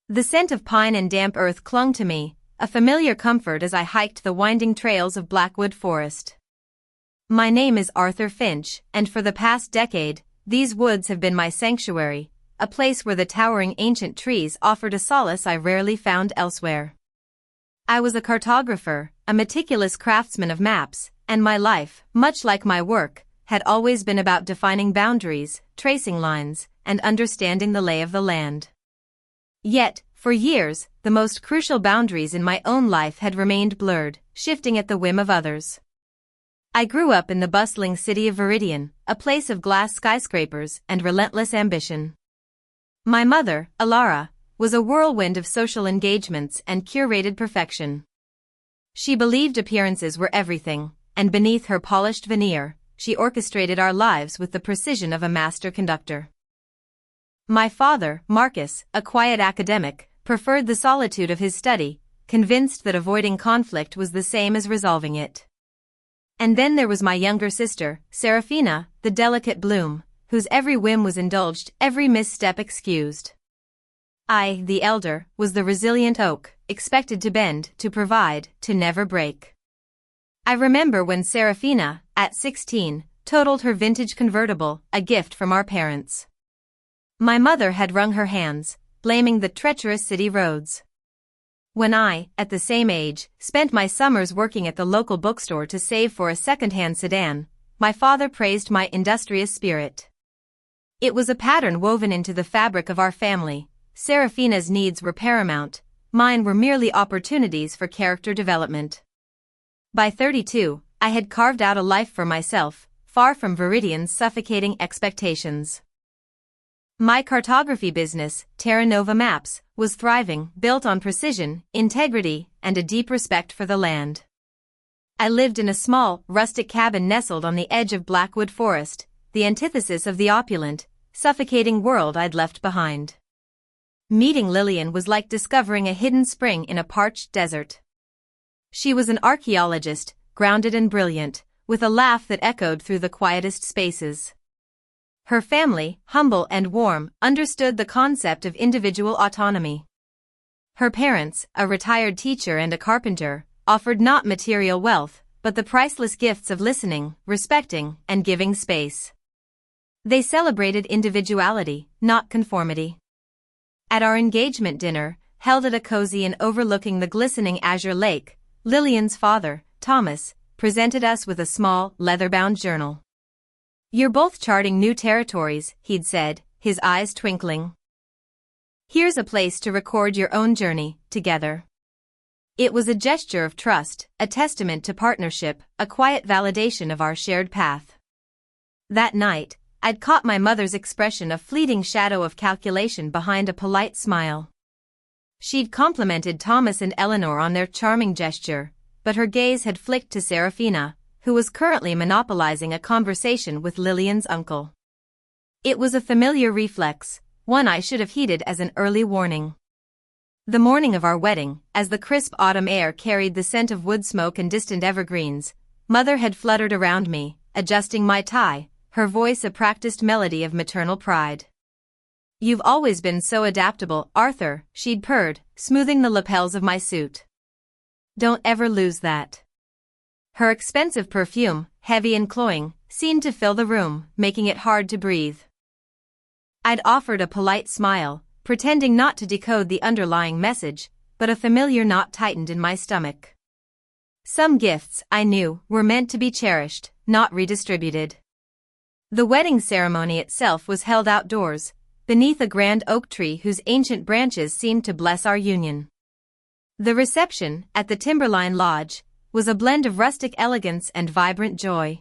The scent of pine and damp earth clung to me, a familiar comfort as I hiked the winding trails of Blackwood Forest. My name is Arthur Finch, and for the past decade, these woods have been my sanctuary, a place where the towering ancient trees offered a solace I rarely found elsewhere. I was a cartographer, a meticulous craftsman of maps, and my life, much like my work, had always been about defining boundaries, tracing lines, and understanding the lay of the land. Yet, for years, the most crucial boundaries in my own life had remained blurred, shifting at the whim of others. I grew up in the bustling city of Viridian, a place of glass skyscrapers and relentless ambition. My mother, Alara, was a whirlwind of social engagements and curated perfection. She believed appearances were everything, and beneath her polished veneer, she orchestrated our lives with the precision of a master conductor. My father, Marcus, a quiet academic, preferred the solitude of his study, convinced that avoiding conflict was the same as resolving it. And then there was my younger sister, Serafina, the delicate bloom, whose every whim was indulged, every misstep excused. I, the elder, was the resilient oak, expected to bend, to provide, to never break. I remember when Serafina, at 16, totaled her vintage convertible, a gift from our parents. My mother had wrung her hands, blaming the treacherous city roads. When I, at the same age, spent my summers working at the local bookstore to save for a second-hand sedan, my father praised my industrious spirit. It was a pattern woven into the fabric of our family. Serafina's needs were paramount, mine were merely opportunities for character development. By 32, I had carved out a life for myself, far from Viridian's suffocating expectations. My cartography business, Terra Nova Maps, was thriving, built on precision, integrity, and a deep respect for the land. I lived in a small, rustic cabin nestled on the edge of Blackwood Forest, the antithesis of the opulent, suffocating world I'd left behind. Meeting Lillian was like discovering a hidden spring in a parched desert. She was an archaeologist, grounded and brilliant, with a laugh that echoed through the quietest spaces. Her family, humble and warm, understood the concept of individual autonomy. Her parents, a retired teacher and a carpenter, offered not material wealth, but the priceless gifts of listening, respecting, and giving space. They celebrated individuality, not conformity. At our engagement dinner, held at a cozy inn overlooking the glistening azure lake, Lillian's father, Thomas, presented us with a small, leather-bound journal. "You're both charting new territories," he'd said, his eyes twinkling. "Here's a place to record your own journey, together." It was a gesture of trust, a testament to partnership, a quiet validation of our shared path. That night, I'd caught my mother's expression, a fleeting shadow of calculation behind a polite smile. She'd complimented Thomas and Eleanor on their charming gesture, but her gaze had flicked to Serafina, who was currently monopolizing a conversation with Lillian's uncle. It was a familiar reflex, one I should have heeded as an early warning. The morning of our wedding, as the crisp autumn air carried the scent of wood smoke and distant evergreens, Mother had fluttered around me, adjusting my tie, her voice a practiced melody of maternal pride. "You've always been so adaptable, Arthur," she'd purred, smoothing the lapels of my suit. "Don't ever lose that." Her expensive perfume, heavy and cloying, seemed to fill the room, making it hard to breathe. I'd offered a polite smile, pretending not to decode the underlying message, but a familiar knot tightened in my stomach. Some gifts, I knew, were meant to be cherished, not redistributed. The wedding ceremony itself was held outdoors, beneath a grand oak tree whose ancient branches seemed to bless our union. The reception, at the Timberline Lodge, was a blend of rustic elegance and vibrant joy.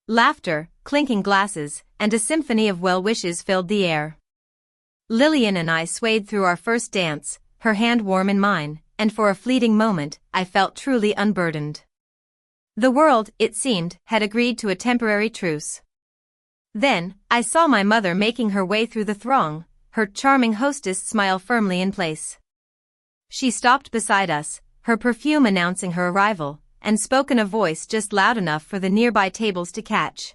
Laughter, clinking glasses, and a symphony of well-wishes filled the air. Lillian and I swayed through our first dance, her hand warm in mine, and for a fleeting moment, I felt truly unburdened. The world, it seemed, had agreed to a temporary truce. Then, I saw my mother making her way through the throng, her charming hostess smile firmly in place. She stopped beside us, her perfume announcing her arrival, and spoke in a voice just loud enough for the nearby tables to catch.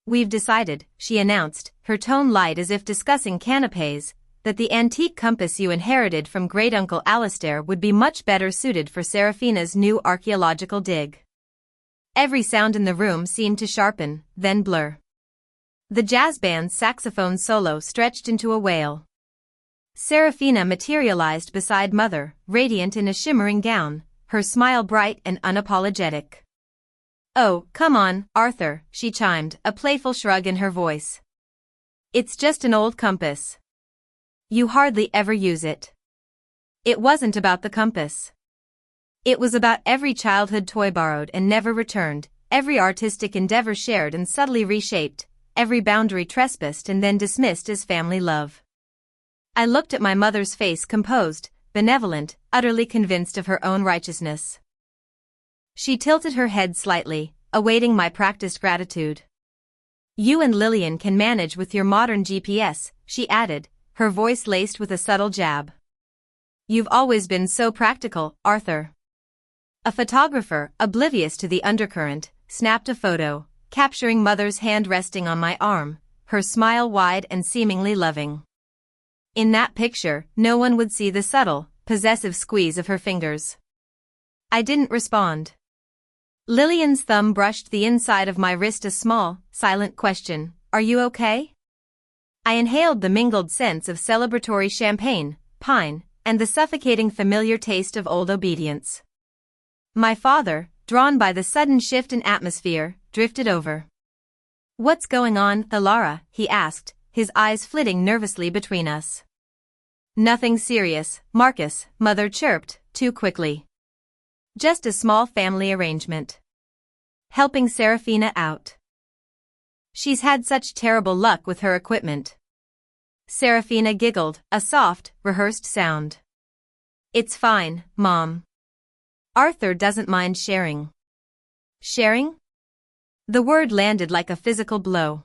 "We've decided," she announced, her tone light as if discussing canapés, that the antique compass you inherited from great-uncle Alistair would be much better suited for Seraphina's new archaeological dig. Every sound in the room seemed to sharpen, then blur. The jazz band's saxophone solo stretched into a wail. Seraphina materialized beside Mother, radiant in a shimmering gown, her smile bright and unapologetic. "Oh, come on, Arthur," she chimed, a playful shrug in her voice. "It's just an old compass. You hardly ever use it." It wasn't about the compass. It was about every childhood toy borrowed and never returned, every artistic endeavor shared and subtly reshaped, every boundary trespassed and then dismissed as family love. I looked at my mother's face, composed, benevolent, utterly convinced of her own righteousness. She tilted her head slightly, awaiting my practiced gratitude. "You and Lillian can manage with your modern GPS," she added, her voice laced with a subtle jab. "You've always been so practical, Arthur." A photographer, oblivious to the undercurrent, snapped a photo, capturing Mother's hand resting on my arm, her smile wide and seemingly loving. In that picture, no one would see the subtle, possessive squeeze of her fingers. I didn't respond. Lillian's thumb brushed the inside of my wrist, a small, silent question, "Are you okay?" I inhaled the mingled scents of celebratory champagne, pine, and the suffocating familiar taste of old obedience. My father, drawn by the sudden shift in atmosphere, drifted over. "What's going on, Ilara?" he asked, his eyes flitting nervously between us. "Nothing serious, Marcus," Mother chirped, too quickly. "Just a small family arrangement. Helping Seraphina out. She's had such terrible luck with her equipment." Seraphina giggled, a soft, rehearsed sound. "It's fine, Mom. Arthur doesn't mind sharing." Sharing? The word landed like a physical blow.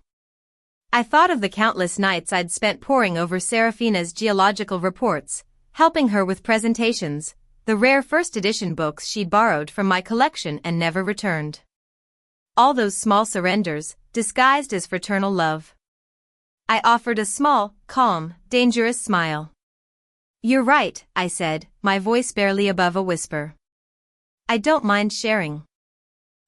I thought of the countless nights I'd spent poring over Seraphina's geological reports, helping her with presentations, the rare first edition books she'd borrowed from my collection and never returned. All those small surrenders, disguised as fraternal love. I offered a small, calm, dangerous smile. "You're right," I said, my voice barely above a whisper. "I don't mind sharing."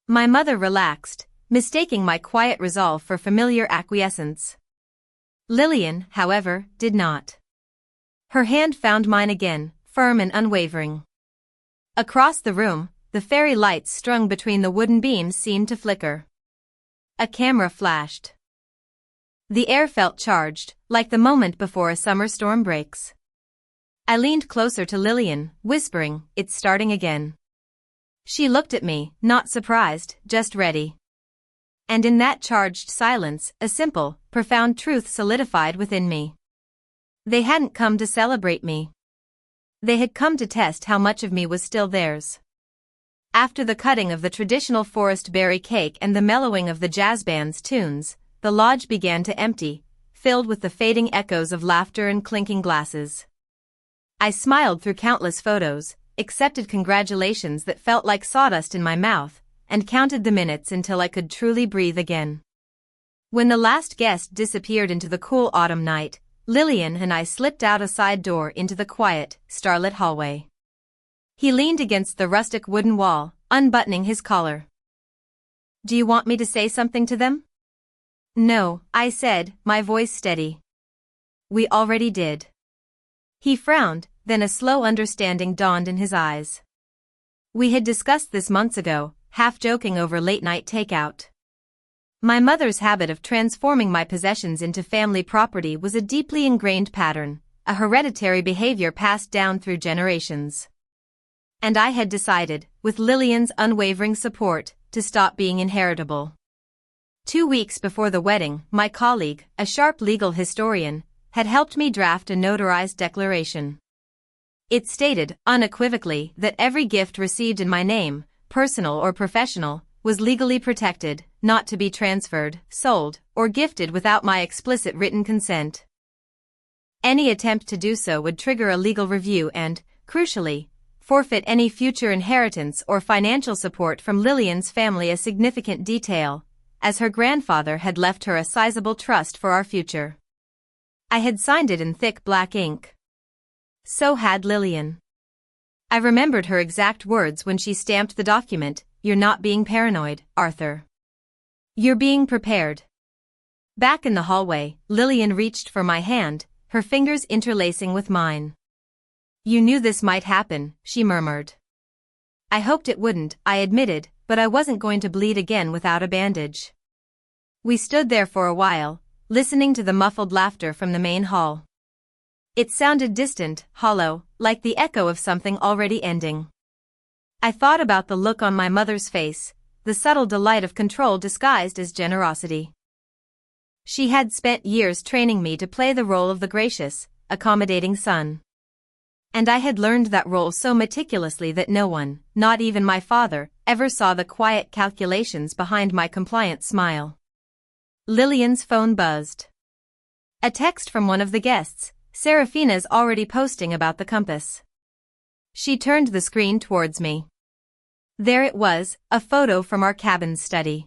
My mother relaxed, mistaking my quiet resolve for familiar acquiescence. Lillian, however, did not. Her hand found mine again, firm and unwavering. Across the room, the fairy lights strung between the wooden beams seemed to flicker. A camera flashed. The air felt charged, like the moment before a summer storm breaks. I leaned closer to Lillian, whispering, "It's starting again." She looked at me, not surprised, just ready. And in that charged silence, a simple, profound truth solidified within me. They hadn't come to celebrate me. They had come to test how much of me was still theirs. After the cutting of the traditional forest berry cake and the mellowing of the jazz band's tunes, the lodge began to empty, filled with the fading echoes of laughter and clinking glasses. I smiled through countless photos, accepted congratulations that felt like sawdust in my mouth, and counted the minutes until I could truly breathe again. When the last guest disappeared into the cool autumn night, Lillian and I slipped out a side door into the quiet, starlit hallway. He leaned against the rustic wooden wall, unbuttoning his collar. "Do you want me to say something to them?" "No," I said, my voice steady. "We already did." He frowned, then a slow understanding dawned in his eyes. We had discussed this months ago, half joking over late-night takeout. My mother's habit of transforming my possessions into family property was a deeply ingrained pattern, a hereditary behavior passed down through generations. And I had decided, with Lillian's unwavering support, to stop being inheritable. 2 weeks before the wedding, my colleague, a sharp legal historian, had helped me draft a notarized declaration. It stated, unequivocally, that every gift received in my name, personal or professional, was legally protected, not to be transferred, sold, or gifted without my explicit written consent. Any attempt to do so would trigger a legal review and, crucially, forfeit any future inheritance or financial support from Lillian's family, a significant detail, as her grandfather had left her a sizable trust for our future. I had signed it in thick black ink. So had Lillian. I remembered her exact words when she stamped the document, "You're not being paranoid, Arthur. You're being prepared." Back in the hallway, Lillian reached for my hand, her fingers interlacing with mine. "You knew this might happen," she murmured. "I hoped it wouldn't," I admitted, but I wasn't going to bleed again without a bandage. We stood there for a while, listening to the muffled laughter from the main hall. It sounded distant, hollow, like the echo of something already ending. I thought about the look on my mother's face, the subtle delight of control disguised as generosity. She had spent years training me to play the role of the gracious, accommodating son. And I had learned that role so meticulously that no one, not even my father, ever saw the quiet calculations behind my compliant smile. Lillian's phone buzzed. A text from one of the guests. "Serafina's already posting about the compass." She turned the screen towards me. There it was, a photo from our cabin study.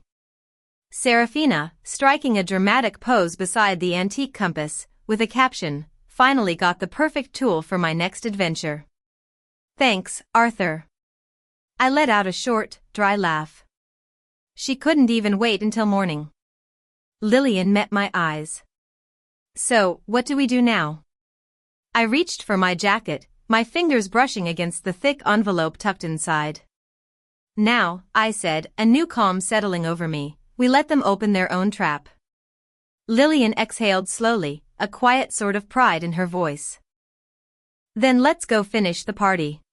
Serafina, striking a dramatic pose beside the antique compass, with a caption, "Finally got the perfect tool for my next adventure. Thanks, Arthur." I let out a short, dry laugh. She couldn't even wait until morning. Lillian met my eyes. "So, what do we do now?" I reached for my jacket, my fingers brushing against the thick envelope tucked inside. "Now," I said, a new calm settling over me, "we let them open their own trap." Lillian exhaled slowly, a quiet sort of pride in her voice. "Then let's go finish the party."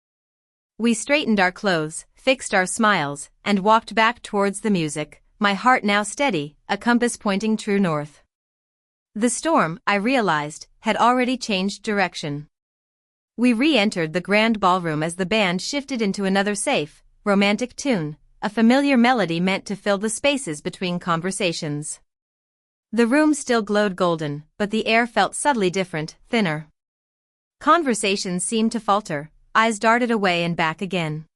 We straightened our clothes, fixed our smiles, and walked back towards the music, my heart now steady, a compass pointing true north. The storm, I realized, had already changed direction. We re-entered the grand ballroom as the band shifted into another safe, romantic tune, a familiar melody meant to fill the spaces between conversations. The room still glowed golden, but the air felt subtly different, thinner. Conversations seemed to falter, eyes darted away and back again.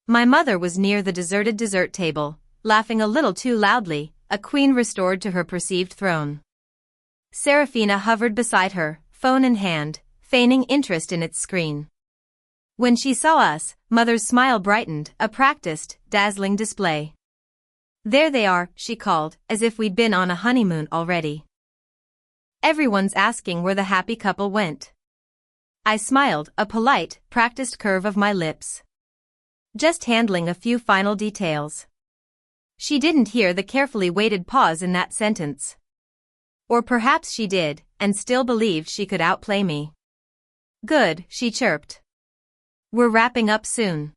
My mother was near the deserted dessert table, laughing a little too loudly, a queen restored to her perceived throne. Serafina hovered beside her, phone in hand, feigning interest in its screen. When she saw us, Mother's smile brightened, a practiced, dazzling display. "There they are," she called, as if we'd been on a honeymoon already. "Everyone's asking where the happy couple went." I smiled, a polite, practiced curve of my lips. "Just handling a few final details." She didn't hear the carefully weighted pause in that sentence. Or perhaps she did, and still believed she could outplay me. "Good," she chirped. "We're wrapping up soon.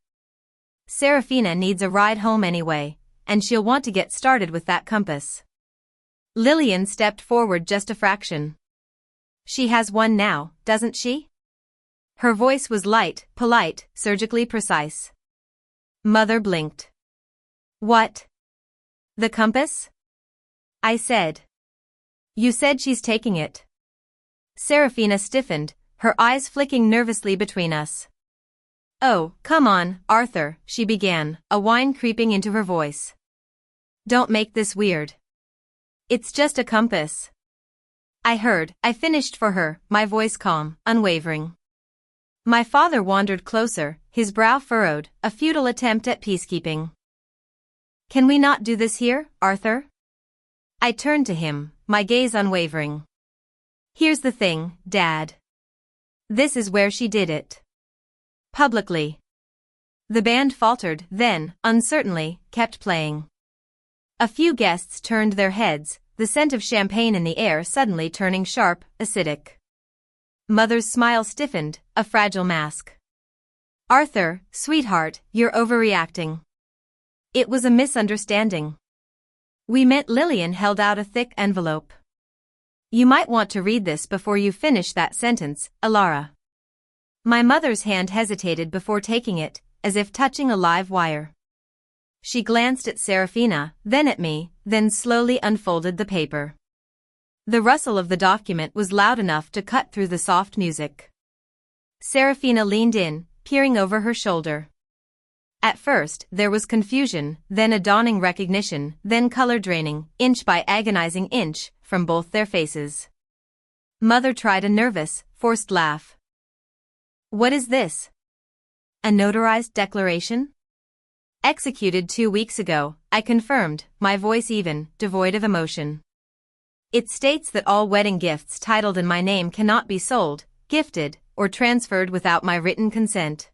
Serafina needs a ride home anyway, and she'll want to get started with that compass." Lillian stepped forward just a fraction. "She has one now, doesn't she?" Her voice was light, polite, surgically precise. Mother blinked. "What? The compass?" I said. "You said she's taking it." Serafina stiffened, her eyes flicking nervously between us. "Oh, come on, Arthur," she began, a whine creeping into her voice. "Don't make this weird. It's just a compass." I finished for her, my voice calm, unwavering. My father wandered closer, his brow furrowed, a futile attempt at peacekeeping. "Can we not do this here, Arthur?" I turned to him, my gaze unwavering. "Here's the thing, Dad. This is where she did it. Publicly." The band faltered, then, uncertainly, kept playing. A few guests turned their heads, the scent of champagne in the air suddenly turning sharp, acidic. Mother's smile stiffened, a fragile mask. "Arthur, sweetheart, you're overreacting. It was a misunderstanding. We meant." Lillian held out a thick envelope. "You might want to read this before you finish that sentence, Alara." My mother's hand hesitated before taking it, as if touching a live wire. She glanced at Serafina, then at me, then slowly unfolded the paper. The rustle of the document was loud enough to cut through the soft music. Serafina leaned in, peering over her shoulder. At first, there was confusion, then a dawning recognition, then color draining, inch by agonizing inch, from both their faces. Mother tried a nervous, forced laugh. What is this? A notarized declaration? Executed 2 weeks ago, I confirmed, my voice even, devoid of emotion. It states that all wedding gifts titled in my name cannot be sold, gifted, or transferred without my written consent.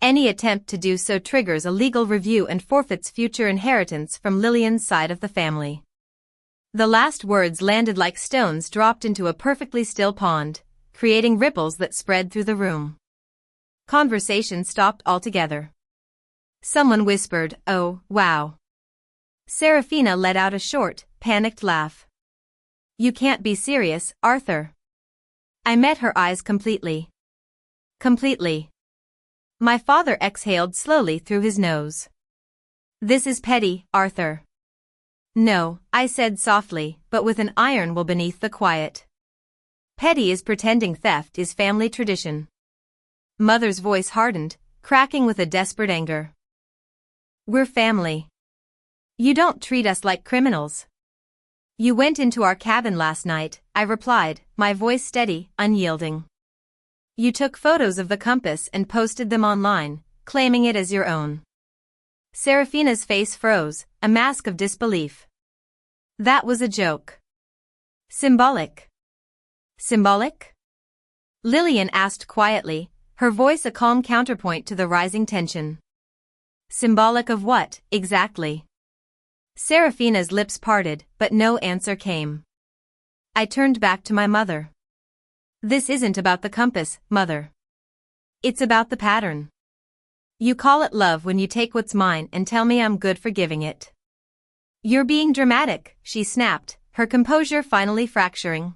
Any attempt to do so triggers a legal review and forfeits future inheritance from Lillian's side of the family. The last words landed like stones dropped into a perfectly still pond, creating ripples that spread through the room. Conversation stopped altogether. Someone whispered, "Oh, wow." Serafina let out a short, panicked laugh. You can't be serious, Arthur. I met her eyes completely. Completely. My father exhaled slowly through his nose. This is petty, Arthur. No, I said softly, but with an iron will beneath the quiet. Petty is pretending theft is family tradition. Mother's voice hardened, cracking with a desperate anger. We're family. You don't treat us like criminals. You went into our cabin last night, I replied, my voice steady, unyielding. You took photos of the compass and posted them online, claiming it as your own. Serafina's face froze, a mask of disbelief. That was a joke. Symbolic. Symbolic? Lillian asked quietly, her voice a calm counterpoint to the rising tension. Symbolic of what, exactly? Serafina's lips parted, but no answer came. I turned back to my mother. This isn't about the compass, Mother. It's about the pattern. You call it love when you take what's mine and tell me I'm good for giving it. You're being dramatic, she snapped, her composure finally fracturing.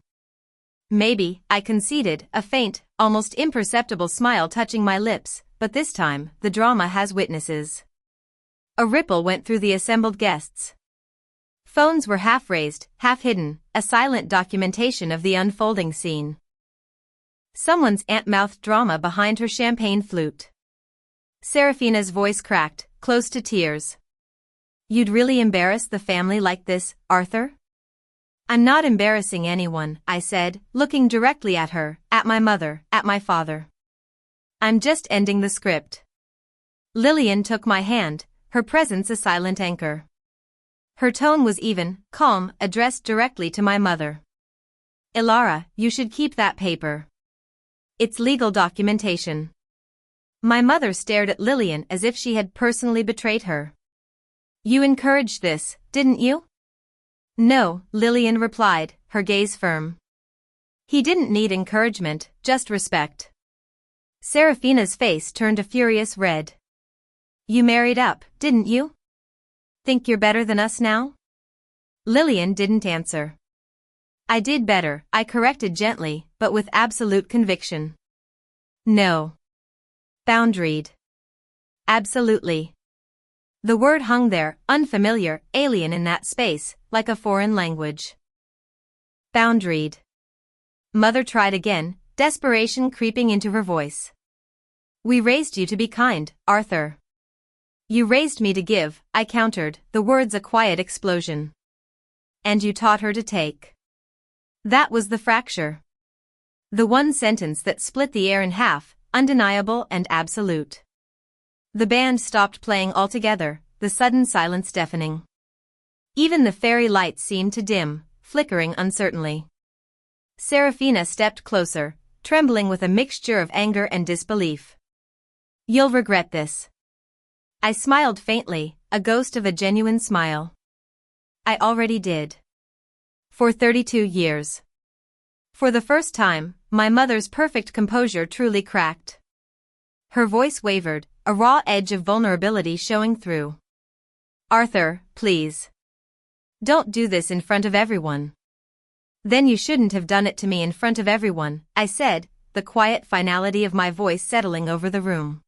Maybe, I conceded, a faint, almost imperceptible smile touching my lips, but this time, the drama has witnesses. A ripple went through the assembled guests. Phones were half raised, half hidden, a silent documentation of the unfolding scene. Someone's ant-mouthed drama behind her champagne flute. Serafina's voice cracked, close to tears. You'd really embarrass the family like this, Arthur? I'm not embarrassing anyone, I said, looking directly at her, at my mother, at my father. I'm just ending the script. Lillian took my hand, her presence a silent anchor. Her tone was even, calm, addressed directly to my mother. Ilara, you should keep that paper. It's legal documentation. My mother stared at Lillian as if she had personally betrayed her. You encouraged this, didn't you? No, Lillian replied, her gaze firm. He didn't need encouragement, just respect. Serafina's face turned a furious red. You married up, didn't you? Think you're better than us now? Lillian didn't answer. I did better, I corrected gently, but with absolute conviction. No. Boundaried. Absolutely. The word hung there, unfamiliar, alien in that space, like a foreign language. Boundaried. Mother tried again, desperation creeping into her voice. We raised you to be kind, Arthur. You raised me to give, I countered, the words a quiet explosion. And you taught her to take. That was the fracture. The one sentence that split the air in half, undeniable and absolute. The band stopped playing altogether, the sudden silence deafening. Even the fairy lights seemed to dim, flickering uncertainly. Serafina stepped closer, trembling with a mixture of anger and disbelief. You'll regret this. I smiled faintly, a ghost of a genuine smile. I already did. For 32 years. For the first time, my mother's perfect composure truly cracked. Her voice wavered, a raw edge of vulnerability showing through. Arthur, please. Don't do this in front of everyone. Then you shouldn't have done it to me in front of everyone, I said, the quiet finality of my voice settling over the room.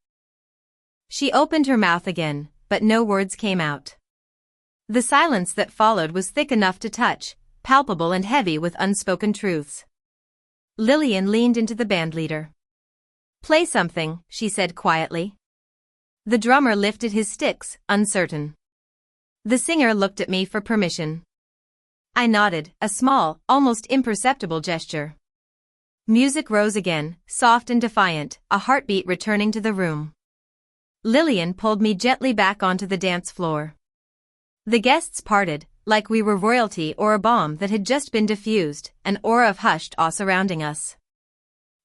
She opened her mouth again, but no words came out. The silence that followed was thick enough to touch, palpable and heavy with unspoken truths. Lillian leaned into the bandleader. Play something, she said quietly. The drummer lifted his sticks, uncertain. The singer looked at me for permission. I nodded, a small, almost imperceptible gesture. Music rose again, soft and defiant, a heartbeat returning to the room. Lillian pulled me gently back onto the dance floor. The guests parted, like we were royalty or a bomb that had just been diffused, an aura of hushed awe surrounding us.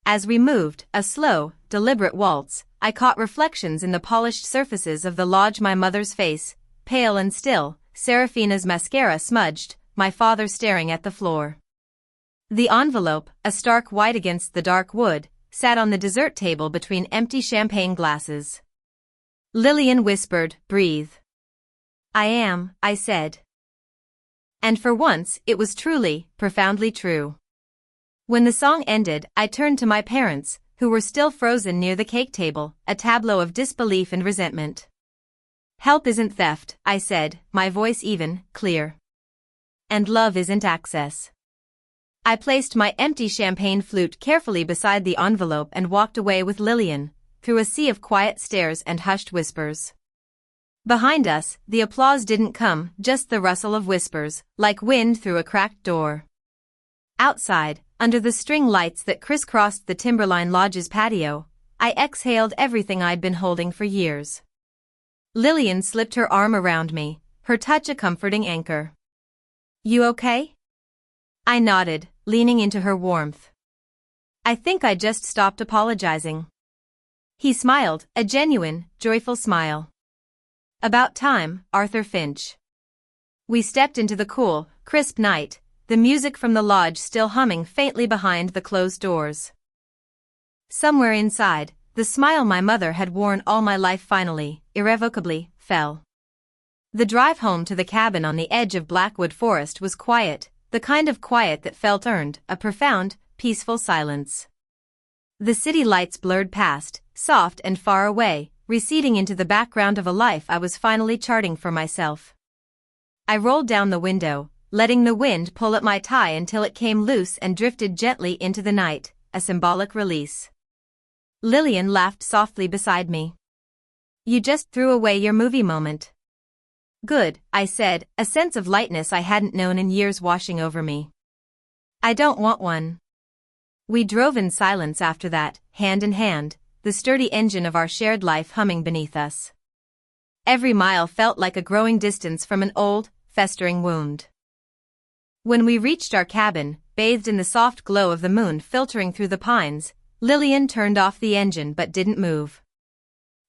As we moved, a slow, deliberate waltz, I caught reflections in the polished surfaces of the lodge, my mother's face, pale and still, Serafina's mascara smudged, my father staring at the floor. The envelope, a stark white against the dark wood, sat on the dessert table between empty champagne glasses. Lillian whispered, "Breathe." "I am," I said. And for once, it was truly, profoundly true. When the song ended, I turned to my parents, who were still frozen near the cake table, a tableau of disbelief and resentment. "Help isn't theft," I said, my voice even, clear. "And love isn't access." I placed my empty champagne flute carefully beside the envelope and walked away with Lillian, through a sea of quiet stares and hushed whispers. Behind us, the applause didn't come, just the rustle of whispers, like wind through a cracked door. Outside, under the string lights that crisscrossed the Timberline Lodge's patio, I exhaled everything I'd been holding for years. Lillian slipped her arm around me, her touch a comforting anchor. "You okay?" I nodded, leaning into her warmth. "I think I just stopped apologizing." He smiled, a genuine, joyful smile. "About time, Arthur Finch." We stepped into the cool, crisp night, the music from the lodge still humming faintly behind the closed doors. Somewhere inside, the smile my mother had worn all my life finally, irrevocably, fell. The drive home to the cabin on the edge of Blackwood Forest was quiet, the kind of quiet that felt earned, a profound, peaceful silence. The city lights blurred past, soft and far away, receding into the background of a life I was finally charting for myself. I rolled down the window, letting the wind pull at my tie until it came loose and drifted gently into the night, a symbolic release. Lillian laughed softly beside me. "You just threw away your movie moment." "Good," I said, a sense of lightness I hadn't known in years washing over me. "I don't want one." We drove in silence after that, hand in hand, the sturdy engine of our shared life humming beneath us. Every mile felt like a growing distance from an old, festering wound. When we reached our cabin, bathed in the soft glow of the moon filtering through the pines, Lillian turned off the engine but didn't move.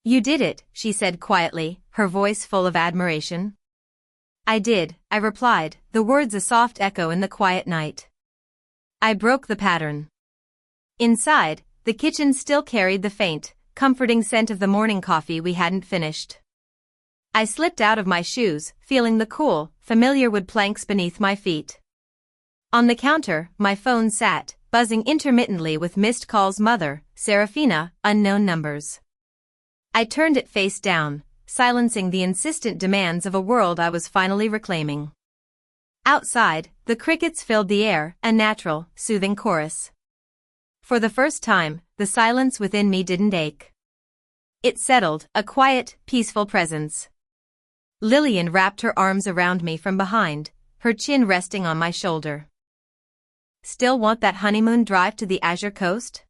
"You did it," she said quietly, her voice full of admiration. "I did," I replied, the words a soft echo in the quiet night. I broke the pattern. Inside, the kitchen still carried the faint, comforting scent of the morning coffee we hadn't finished. I slipped out of my shoes, feeling the cool, familiar wood planks beneath my feet. On the counter, my phone sat, buzzing intermittently with missed calls: mother, Serafina, unknown numbers. I turned it face down, silencing the insistent demands of a world I was finally reclaiming. Outside, the crickets filled the air, a natural, soothing chorus. For the first time, the silence within me didn't ache. It settled, a quiet, peaceful presence. Lillian wrapped her arms around me from behind, her chin resting on my shoulder. "Still want that honeymoon drive to the Azure Coast?"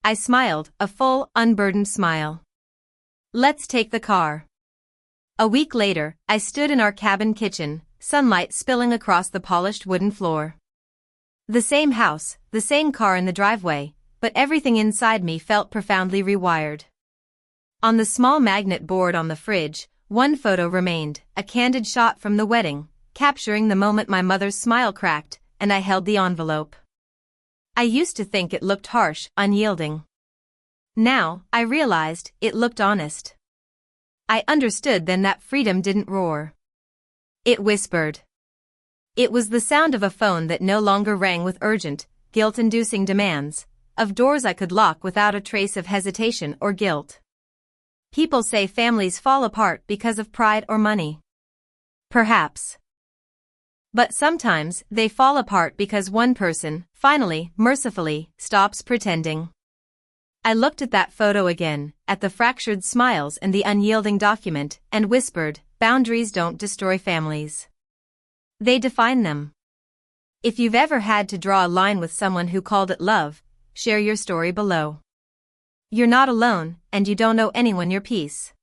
I smiled, a full, unburdened smile. "Let's take the car." A week later, I stood in our cabin kitchen, sunlight spilling across the polished wooden floor. The same house, the same car in the driveway, but everything inside me felt profoundly rewired. On the small magnet board on the fridge, one photo remained, a candid shot from the wedding, capturing the moment my mother's smile cracked, and I held the envelope. I used to think it looked harsh, unyielding. Now, I realized, it looked honest. I understood then that freedom didn't roar. It whispered. It was the sound of a phone that no longer rang with urgent, guilt-inducing demands, of doors I could lock without a trace of hesitation or guilt. People say families fall apart because of pride or money. Perhaps. But sometimes, they fall apart because one person, finally, mercifully, stops pretending. I looked at that photo again, at the fractured smiles and the unyielding document, and whispered, boundaries don't destroy families. They define them. If you've ever had to draw a line with someone who called it love, share your story below. You're not alone, and you don't owe anyone your peace.